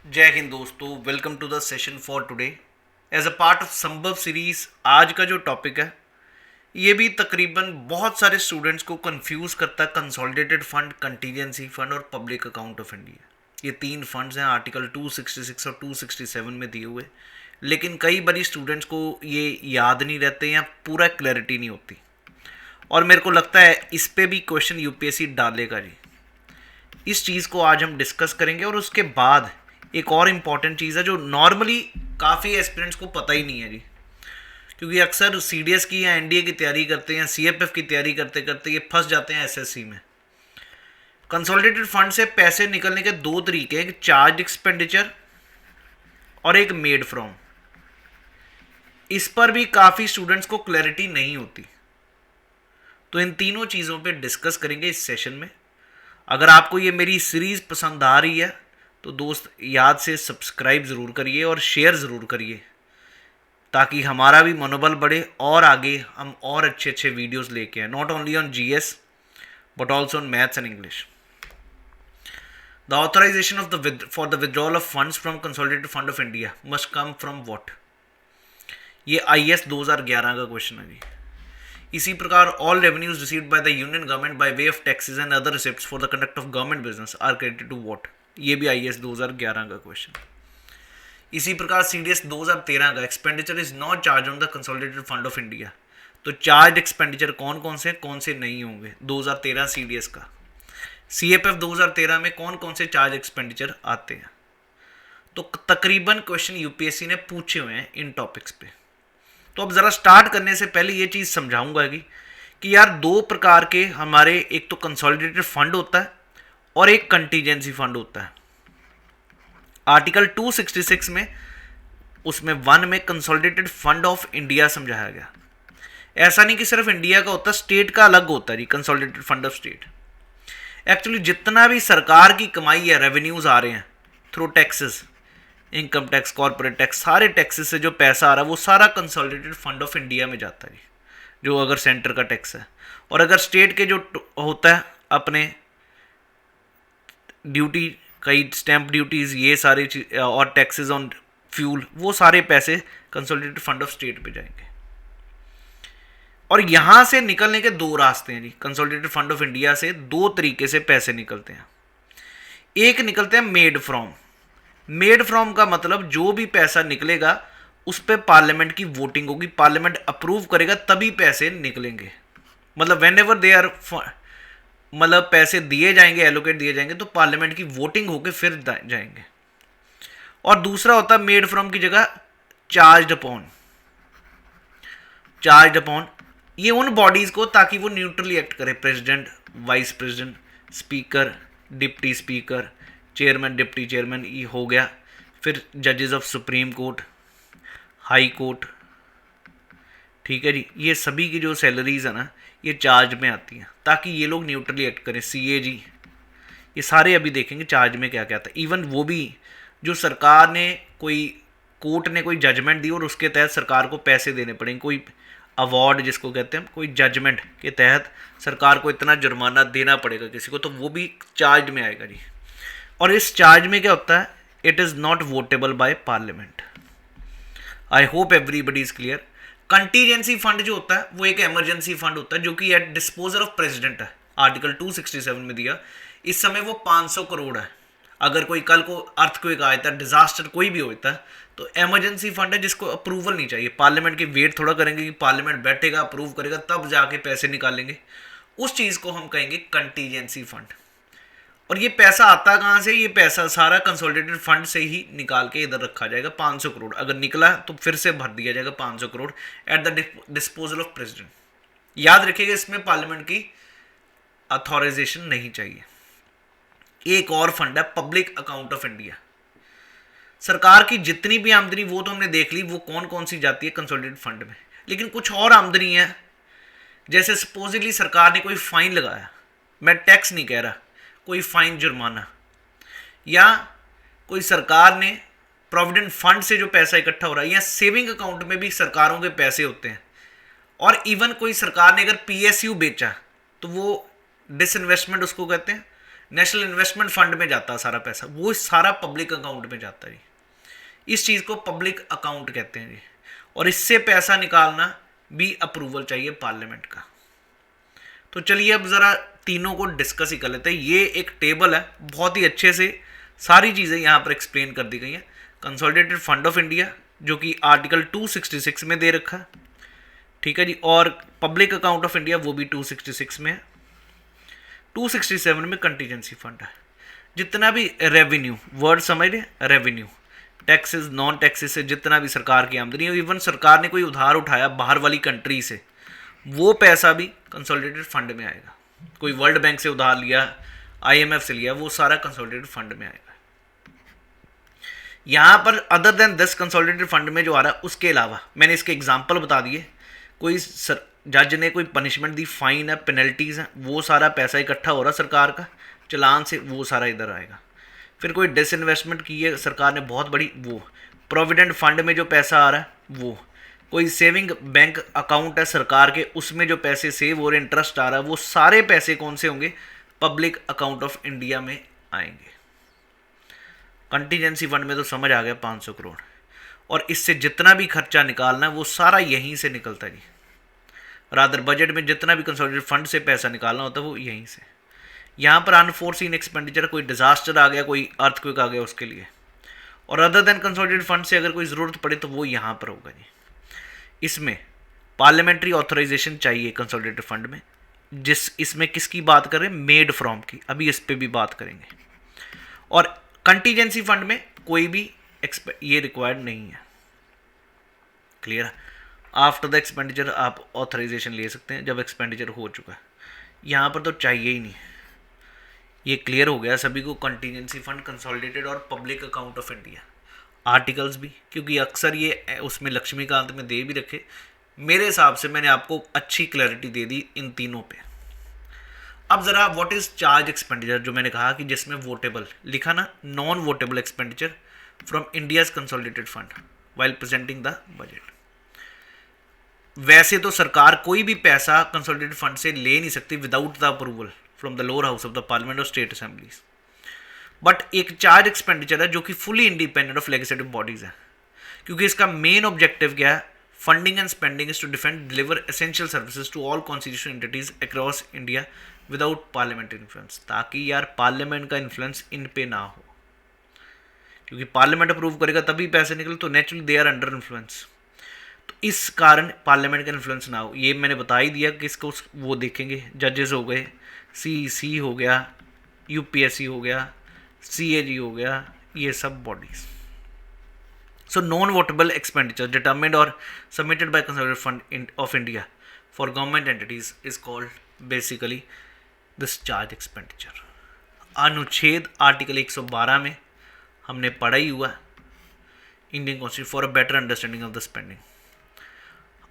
जय हिंद दोस्तों, welcome to the session for today. As a part of Sambhav series आज का जो टॉपिक है ये भी तकरीबन बहुत सारे स्टूडेंट्स को कंफ्यूज करता है। कंसोलिडेटेड फंड, कंटीजेंसी फंड और पब्लिक अकाउंट ऑफ इंडिया, ये तीन फंड्स हैं आर्टिकल 266 और 267 में दिए हुए। लेकिन कई बारी स्टूडेंट्स को ये याद नहीं रहते या पूरा क्लैरिटी नहीं होती, और मेरे को लगता है इस पे भी क्वेश्चन यूपीएससी डालेगा जी। इस चीज़ को आज हम डिस्कस करेंगे। और उसके बाद एक और इम्पॉर्टेंट चीज़ है जो नॉर्मली काफ़ी एस्पिरेंट्स को पता ही नहीं है जी, क्योंकि अक्सर सीडीएस की या एनडीए की तैयारी करते हैं, सीएफएफ की तैयारी करते करते ये फंस जाते हैं एसएससी में। कंसोलिडेटेड फंड से पैसे निकलने के दो तरीके, एक चार्ज एक्सपेंडिचर और एक मेड फ्रॉम। इस पर भी काफ़ी स्टूडेंट्स को क्लैरिटी नहीं होती, तो इन तीनों चीज़ों पे डिस्कस करेंगे इस सेशन में। अगर आपको ये मेरी सीरीज़ पसंद आ रही है तो दोस्त याद से सब्सक्राइब ज़रूर करिए और शेयर ज़रूर करिए, ताकि हमारा भी मनोबल बढ़े और आगे हम और अच्छे अच्छे वीडियोस लेके आए, not only on GS but also on maths and English. The authorization of the for the withdrawal of funds from consolidated fund of India must come from what. ये आईएएस 2011 का क्वेश्चन है जी। इसी प्रकार all revenues received by the union government by way of taxes and other receipts for the conduct of government business are credited to what. ये भी IAS 2011 का question. इसी प्रकार सीडीएस 2013 का expenditure is not charge on the consolidated fund of India. तो charge expenditure कौन कौन से नहीं होंगे 2013 सीडीएस का। सीएफएफ 2013 में कौन से चार्ज एक्सपेंडिचर आते हैं। तो तकरीबन क्वेश्चन यूपीएससी ने पूछे हुए हैं इन टॉपिक्स पे। तो अब ज़रा स्टार्ट करने से पहले ये चीज़ समझाऊंगा कि यार दो प्रकार के हमारे, एक तो कंसोलिडेटेड फंड होता है और एक कंटीजेंसी फंड होता है। आर्टिकल 266 में उसमें 1 में कंसोलिडेटेड फंड ऑफ इंडिया समझाया गया। ऐसा नहीं कि सिर्फ इंडिया का होता, स्टेट का अलग होता है जी consolidated fund of state. Actually जितना भी सरकार की कमाई है, रेवेन्यूज आ रहे हैं through taxes, income tax, corporate tax, सारे टैक्सेस से जो पैसा आ रहा है वो सारा कंसोलिडेटेड फंड ऑफ इंडिया में जाता है, जो अगर सेंटर का टैक्स है। और अगर स्टेट के जो होता है अपने ड्यूटी, कई स्टैंप ड्यूटीज़, ये सारी चीज और टैक्सेस ऑन फ्यूल, वो सारे पैसे कंसोलिडेटेड फंड ऑफ स्टेट पे जाएंगे। और यहाँ से निकलने के दो रास्ते हैं जी। कंसोलिडेटेड फंड ऑफ इंडिया से दो तरीके से पैसे निकलते हैं। एक निकलते हैं मेड फ्रॉम। मेड फ्रॉम का मतलब जो भी पैसा निकलेगा उस पर पार्लियामेंट की वोटिंग होगी, पार्लियामेंट अप्रूव करेगा तभी पैसे निकलेंगे। मतलब वेन एवर दे आर, मतलब पैसे दिए जाएंगे, एलोकेट दिए जाएंगे तो पार्लियामेंट की वोटिंग होकर फिर जाएंगे। और दूसरा होता है मेड फ्रॉम की जगह चार्ज अपॉन। चार्ज अपॉन ये उन बॉडीज को, ताकि वो न्यूट्रली एक्ट करे, president, vice president, speaker, deputy speaker, chairman, deputy chairman, ये हो गया। फिर जजेस of supreme court, high court, ठीक है जी। ये सभी की जो सैलरीज है ना, ये चार्ज में आती हैं ताकि ये लोग न्यूट्रली एक्ट करें। सीएजी, ये सारे अभी देखेंगे चार्ज में क्या क्या था। इवन वो भी जो सरकार ने, कोई कोर्ट ने कोई जजमेंट दी और उसके तहत सरकार को पैसे देने पड़ेंगे, कोई अवार्ड जिसको कहते हैं, कोई जजमेंट के तहत सरकार को इतना जुर्माना देना पड़ेगा किसी को, तो वो भी चार्ज में आएगा जी। और इस चार्ज में क्या होता है, it is not votable by parliament. I hope everybody is clear. Contingency fund जो होता है वो एक इमरजेंसी फंड होता है जो कि एट डिस्पोजल ऑफ प्रेसिडेंट है, आर्टिकल 267 में दिया। इस समय वो 500 करोड़ है। अगर कोई कल को अर्थक्वेक आता है, डिजास्टर कोई भी होता है, तो इमरजेंसी फंड है जिसको अप्रूवल नहीं चाहिए। पार्लियामेंट की वेट थोड़ा करेंगे कि पार्लियामेंट बैठेगा, अप्रूव करेगा, तब जाके पैसे निकालेंगे। उस चीज़ को हम कहेंगे कंटीजेंसी फंड। और ये पैसा आता कहाँ से, ये पैसा सारा कंसोलिडेटेड फंड से ही निकाल के इधर रखा जाएगा। 500 करोड़ अगर निकला तो फिर से भर दिया जाएगा 500 crore at the disposal of president. याद रखिएगा इसमें पार्लियामेंट की अथॉराइजेशन नहीं चाहिए। एक और फंड है पब्लिक अकाउंट ऑफ इंडिया। सरकार की जितनी भी आमदनी वो तो हमने देख ली, वो कौन सी जाती है कंसोलिडेटेड फंड में। लेकिन कुछ और आमदनी है, जैसे सपोजिटली सरकार ने कोई फाइन लगाया, मैं टैक्स नहीं कह रहा, कोई फाइन, जुर्माना, या कोई सरकार ने प्रोविडेंट फंड से जो पैसा इकट्ठा हो रहा है, या सेविंग अकाउंट में भी सरकारों के पैसे होते हैं। और इवन कोई सरकार ने अगर पीएसयू बेचा तो वो डिसइन्वेस्टमेंट उसको कहते हैं, नेशनल इन्वेस्टमेंट फंड में जाता है सारा पैसा, वो सारा पब्लिक अकाउंट में जाता है जी। इस चीज़ को पब्लिक अकाउंट कहते हैं जी। और इससे पैसा निकालना भी अप्रूवल चाहिए पार्लियामेंट का। तो चलिए अब ज़रा तीनों को डिस्कस ही कर लेते हैं। ये एक टेबल है, बहुत ही अच्छे से सारी चीज़ें यहाँ पर एक्सप्लेन कर दी गई हैं। कंसोलिडेटेड फंड ऑफ इंडिया जो कि आर्टिकल 266 में दे रखा है, ठीक है जी। और पब्लिक अकाउंट ऑफ इंडिया वो भी 266 में है। 267 में कंटीजेंसी फंड है। जितना भी रेवेन्यू, वर्ड समझ रहे, रेवेन्यू, टैक्सेस, नॉन टैक्सेस से जितना भी सरकार की आमदनी है, इवन सरकार ने कोई उधार उठाया बाहर वाली कंट्री से, वो पैसा भी कंसोलिडेटेड फंड में आएगा। कोई वर्ल्ड बैंक से उधार लिया, IMF से लिया, वो सारा कंसोलिडेटेड फंड में आएगा। यहाँ पर other than this consolidated fund में जो आ रहा है, उसके अलावा मैंने इसके एग्जाम्पल बता दिए। कोई जज ने कोई पनिशमेंट दी, फाइन है, पेनल्टीज हैं, वो सारा पैसा इकट्ठा हो रहा सरकार का चलान से, वो सारा इधर आएगा। फिर कोई डिसइन्वेस्टमेंट की है सरकार ने बहुत बड़ी, वो प्रोविडेंट फंड में जो पैसा आ रहा है वो, कोई सेविंग बैंक अकाउंट है सरकार के, उसमें जो पैसे सेव हो रहे, इंटरेस्ट आ रहा है, वो सारे पैसे कौन से होंगे, पब्लिक अकाउंट ऑफ इंडिया में आएंगे। कंटीजेंसी फंड में तो समझ आ गया 500 करोड़, और इससे जितना भी खर्चा निकालना है वो सारा यहीं से निकलता है जी। रादर बजट में जितना भी कंसोलिडेटेड फंड से पैसा निकालना होता है वो यहीं से। यहाँ पर अनफोर्सीन एक्सपेंडिचर, कोई डिजास्टर आ गया, कोई अर्थक्वेक आ गया, उसके लिए। और अदर देन कंसोलिडेटेड फंड से अगर कोई ज़रूरत पड़े तो वो यहाँ पर होगा जी। इसमें पार्लियामेंट्री ऑथराइजेशन चाहिए कंसोलिडेटेड फंड में। इसमें किसकी बात कर रहे हैं, मेड फ्रॉम की, अभी इस पर भी बात करेंगे। और कंटीजेंसी फंड में कोई भी ये रिक्वायर्ड नहीं है। क्लियर है? आफ्टर द एक्सपेंडिचर आप ऑथराइजेशन ले सकते हैं जब एक्सपेंडिचर हो चुका है। यहाँ पर तो चाहिए ही नहीं। ये क्लियर हो गया सभी को, कंटीजेंसी फंड, कंसोलिडेटेड और public account of India. Articles भी, क्योंकि अक्सर ये उसमें लक्ष्मीकांत में दे भी रखे, मेरे हिसाब से मैंने आपको अच्छी क्लैरिटी दे दी इन तीनों पे। अब ज़रा व्हाट इज़ चार्ज एक्सपेंडिचर, जो मैंने कहा कि जिसमें वोटेबल लिखा ना, non votable expenditure from India's consolidated fund while presenting the budget. वैसे तो सरकार कोई भी पैसा कंसोलिडेटेड फंड से ले नहीं सकती without the approval from the lower house of the parliament और स्टेट असेंबलीज। बट एक चार्ज एक्सपेंडिचर है जो कि fully independent of legislative bodies है, क्योंकि इसका मेन ऑब्जेक्टिव क्या है, funding and spending is to defend deliver essential services to all constitutional entities across India without parliamentary influence, ताकि यार पार्लियामेंट का इन्फ्लुएंस इन पे ना हो, क्योंकि पार्लियामेंट अप्रूव करेगा तभी पैसे निकले, तो naturally they are under influence. तो इस कारण पार्लियामेंट का इन्फ्लुएंस ना हो, ये मैंने बता ही दिया कि इसको वो देखेंगे। जजेस हो गए, CEC हो गया, UPSC हो गया, CAG हो गया, ये सब bodies. So non votable expenditure determined और submitted by consolidated fund of India for government entities is called basically this charge expenditure. अनुच्छेद आर्टिकल 112 में हमने पढ़ा ही हुआ Indian constitution for a better understanding of the spending.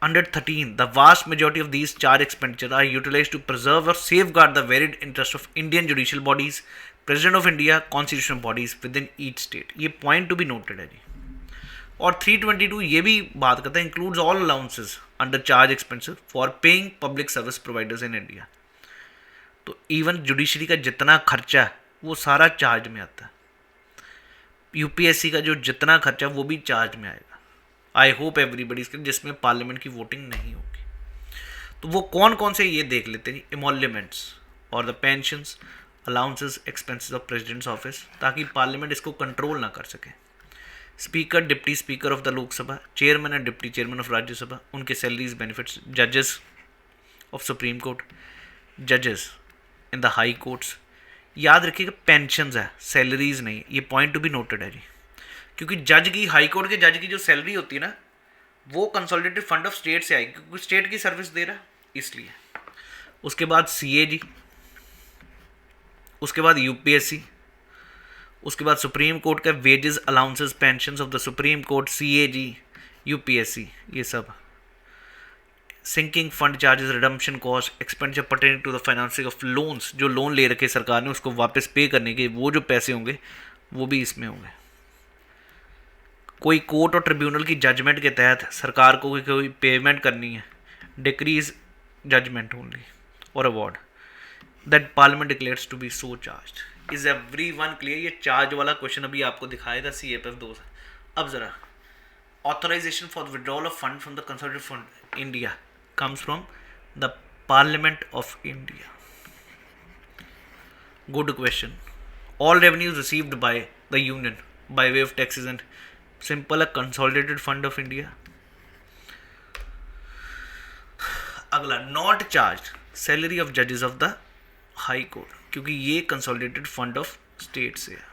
Under 13, the vast majority of these charge expenditure are utilized to preserve or safeguard the varied interests of Indian judicial bodies, President of India, constitutional bodies within each state. ये point to be noted है जी। और 322 ये भी बात करता है, includes all allowances under charge expenses for paying public service providers in India. तो even judiciary का जितना खर्चा है वो सारा चार्ज में आता है। UPSC का जो जितना खर्चा वो भी चार्ज में आएगा। आई होप एवरीबडी इसके, जिसमें पार्लियामेंट की वोटिंग नहीं होगी। तो वो कौन कौन से ये देख लेते हैं, इमोल्यूमेंट्स और the pensions, allowances, expenses of presidents office, ताकि पार्लियामेंट इसको कंट्रोल ना कर सके। Speaker, deputy speaker of the Lok Sabha, chairman and deputy chairman of Rajya Sabha, उनके सैलरीज, बेनिफिट्स, जजेस ऑफ सुप्रीम कोर्ट, जजेस इन द हाई कोर्ट्स। याद रखिएगा पेंशंस है, सैलरीज नहीं, ये पॉइंट टू बी नोटेड है जी, क्योंकि जज की, हाई कोर्ट के जज की जो सैलरी होती है ना, वो कंसोलिडेटेड फंड ऑफ स्टेट से आएगी, क्योंकि स्टेट की सर्विस दे रहा है इसलिए। उसके बाद CAG, उसके बाद UPSC, उसके बाद सुप्रीम कोर्ट का wages, allowances, pensions of the supreme court, CAG, UPSC, ये सब। Sinking fund charges, redemption cost, expenditure pertaining to the financing of loans, जो लोन ले रखे सरकार ने उसको वापस पे करने के वो जो पैसे होंगे वो भी इसमें होंगे। कोई कोर्ट और ट्रिब्यूनल की जजमेंट के तहत सरकार को कोई पेमेंट करनी है, डिक्रीज जजमेंट ओनली और award, that parliament declares to be so charge. Is everyone clear? ये चार्ज वाला क्वेश्चन अभी आपको दिखाया था CFF 2 से। अब जरा authorization for the withdrawal of fund from the consolidated fund India comes from the Parliament of India. Good question. All revenues received by the union by way of taxes and simple a consolidated fund of India. अगला not charged salary of judges of the high court, क्योंकि ये consolidated fund of state से है।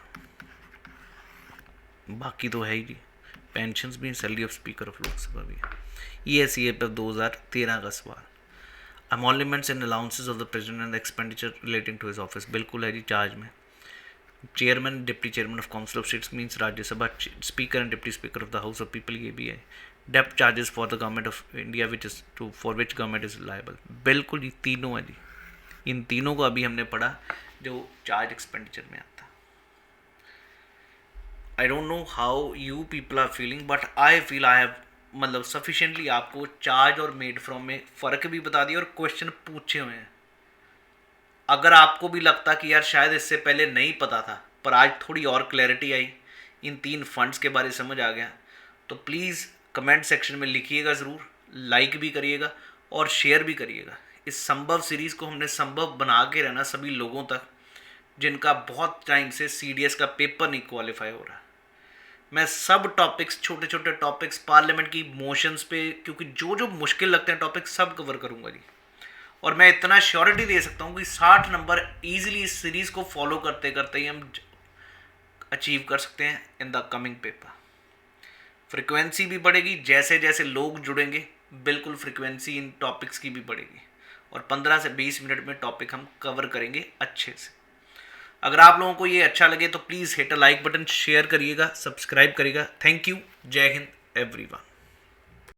बाकी तो है ही जी, pensions भी, salary of speaker of Lok Sabha भी है। ये CFF 2013 का सवाल। अमॉल्यूमेंट्स and allowances of the president and expenditure relating to his office, बिल्कुल है जी चार्ज में। Chairman deputy chairman of council of states means Rajya Sabha, speaker and deputy speaker of the house of people, ये भी है। डेप्ट charges for the government of India which is to for which government is liable, बिल्कुल ये तीनों है जी। इन तीनों को अभी हमने पढ़ा जो चार्ज एक्सपेंडिचर में आता। I don't know how you people are feeling, but I feel I have मतलब sufficiently आपको चार्ज और मेड फ्रॉम में फ़र्क भी बता दिया और क्वेश्चन पूछे हुए हैं। अगर आपको भी लगता कि यार शायद इससे पहले नहीं पता था पर आज थोड़ी और क्लैरिटी आई, इन 3 फंड्स के बारे में समझ आ गया, तो प्लीज़ कमेंट सेक्शन में लिखिएगा ज़रूर, लाइक भी करिएगा और शेयर भी करिएगा। इस संभव सीरीज़ को हमने संभव बना के रहना सभी लोगों तक जिनका बहुत टाइम से CDS का पेपर नहीं क्वालिफाई हो रहा। मैं सब टॉपिक्स, छोटे छोटे टॉपिक्स, पार्लियामेंट की मोशंस पे, क्योंकि जो जो मुश्किल लगते हैं टॉपिक सब कवर करूंगा जी। और मैं इतना श्योरिटी दे सकता हूँ कि 60 नंबर इजीली इस सीरीज़ को फॉलो करते करते ही हम अचीव कर सकते हैं in the coming paper. Frequency भी बढ़ेगी, जैसे जैसे लोग जुड़ेंगे बिल्कुल फ्रिक्वेंसी इन टॉपिक्स की भी बढ़ेगी और 15 से 20 मिनट में टॉपिक हम कवर करेंगे अच्छे से। अगर आप लोगों को ये अच्छा लगे तो please hit a like button, share करिएगा, सब्सक्राइब करिएगा। Thank you. जय हिंद एवरीवन।